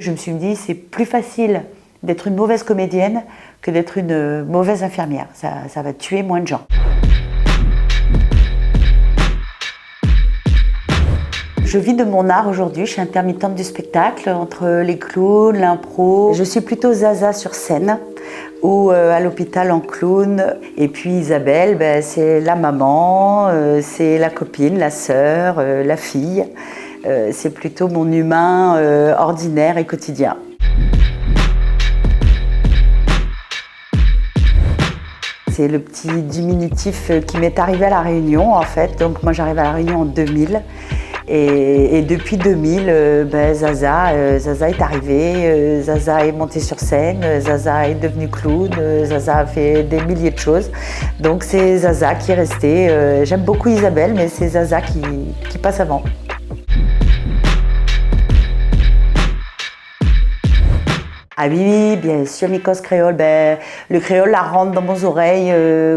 Je me suis dit, c'est plus facile d'être une mauvaise comédienne que d'être une mauvaise infirmière. Ça va tuer moins de gens. Je vis de mon art aujourd'hui, je suis intermittente du spectacle, entre les clowns, l'impro. Je suis plutôt Zaza sur scène ou à l'hôpital en clown. Et puis Isabelle, c'est la maman, c'est la copine, la sœur, la fille. C'est plutôt mon humain ordinaire et quotidien. C'est le petit diminutif qui m'est arrivé à La Réunion en fait. Donc moi j'arrive à La Réunion en 2000. Et depuis 2000, Zaza est arrivée, Zaza est montée sur scène, Zaza est devenue clown, Zaza a fait des milliers de choses. Donc c'est Zaza qui est restée. J'aime beaucoup Isabelle, mais c'est Zaza qui passe avant. Ah oui, bien sûr, Micos créole. Le créole la rentre dans mes oreilles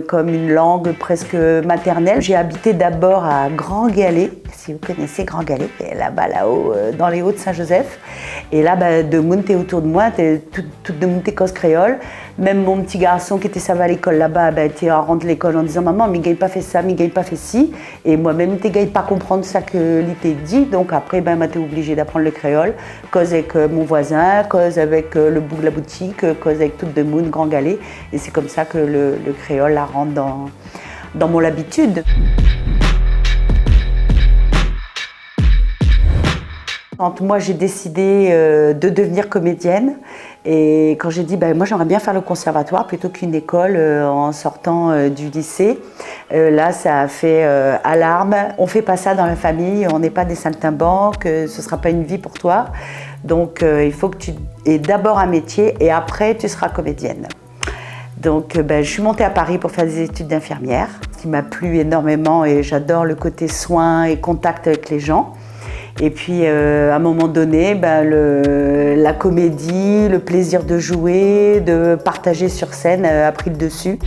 comme une langue presque maternelle. J'ai habité d'abord à Grand Galet, si vous connaissez Grand Galet, là-bas, là-haut, dans les Hauts de Saint-Joseph. Et là, de monter autour de moi, toute de monter cos créole. Même mon petit garçon qui était ça va à l'école là-bas, était en rentre de l'école en disant « Maman, mais il n'a pas fait ça, mais il n'a pas fait ci ». Et moi-même, je n'ai pas comprendre ça que l'ité dit. Donc après, j'étais obligée d'apprendre le créole. Cause avec mon voisin, cause avec le bout de la boutique, cause avec toute de monde, Grand Galet. Et c'est comme ça que le créole la rentre dans mon habitude. Quand moi j'ai décidé de devenir comédienne et quand j'ai dit moi j'aimerais bien faire le conservatoire plutôt qu'une école en sortant du lycée, là ça a fait alarme. On fait pas ça dans la famille, on n'est pas des saltimbanques, ce sera pas une vie pour toi. Donc il faut que tu aies d'abord un métier et après tu seras comédienne. Donc je suis montée à Paris pour faire des études d'infirmière, ce qui m'a plu énormément et j'adore le côté soin et contact avec les gens. Et puis à un moment donné, la comédie, le plaisir de jouer, de partager sur scène a pris le dessus.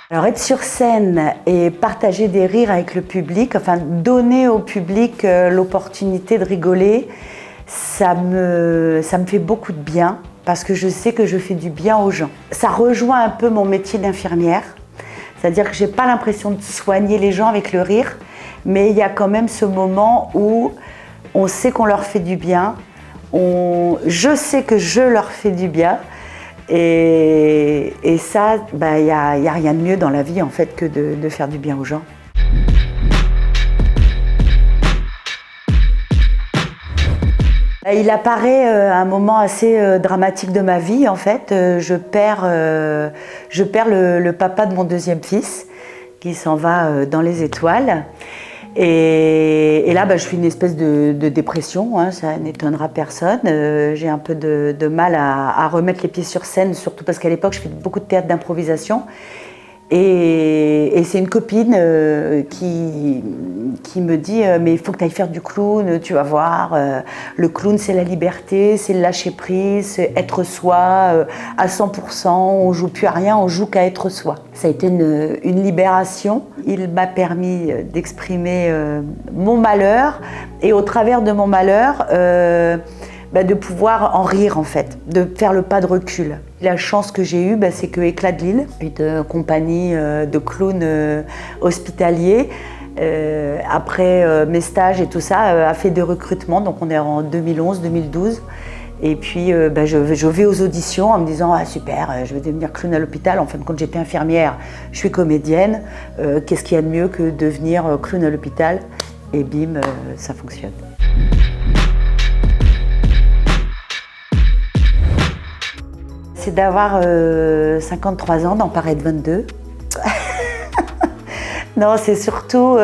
Alors être sur scène et partager des rires avec le public, enfin donner au public l'opportunité de rigoler, ça me fait beaucoup de bien parce que je sais que je fais du bien aux gens. Ça rejoint un peu mon métier d'infirmière. C'est-à-dire que je n'ai pas l'impression de soigner les gens avec le rire, mais il y a quand même ce moment où on sait qu'on leur fait du bien, je sais que je leur fais du bien, et ça, y a rien de mieux dans la vie en fait que de faire du bien aux gens. Il apparaît à un moment assez dramatique de ma vie en fait. Je perds le papa de mon deuxième fils qui s'en va dans les étoiles. Et là, je fais une espèce de dépression, hein, ça n'étonnera personne. J'ai un peu de mal à remettre les pieds sur scène, surtout parce qu'à l'époque, je fais beaucoup de théâtre d'improvisation. Et c'est une copine qui me dit mais il faut que tu ailles faire du clown, tu vas voir, le clown c'est la liberté, c'est le lâcher prise, c'est être soi à 100%, on joue plus à rien, on joue qu'à être soi. Ça a été une libération, il m'a permis d'exprimer mon malheur et au travers de mon malheur de pouvoir en rire en fait, de faire le pas de recul. La chance que j'ai eue, c'est que Éclat de Lille, une compagnie de clowns hospitaliers, après mes stages et tout ça, a fait des recrutements, donc on est en 2011-2012. Et puis je vais aux auditions en me disant « Ah super, je vais devenir clown à l'hôpital ». En fin de compte, j'étais infirmière, je suis comédienne. Qu'est-ce qu'il y a de mieux que de devenir clown à l'hôpital? Et bim, ça fonctionne. C'est d'avoir 53 ans, d'en paraître 22. Non, c'est surtout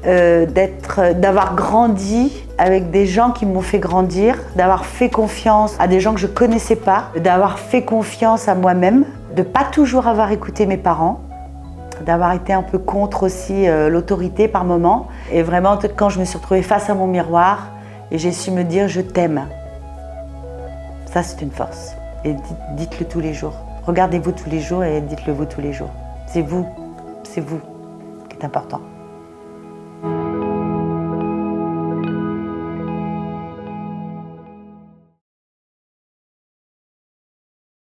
d'avoir grandi avec des gens qui m'ont fait grandir, d'avoir fait confiance à des gens que je ne connaissais pas, d'avoir fait confiance à moi-même, de ne pas toujours avoir écouté mes parents, d'avoir été un peu contre aussi l'autorité par moments. Et vraiment, quand je me suis retrouvée face à mon miroir, et j'ai su me dire « je t'aime ». Ça, c'est une force. Et dites-le tous les jours. Regardez-vous tous les jours et dites-le vous tous les jours. C'est vous qui est important.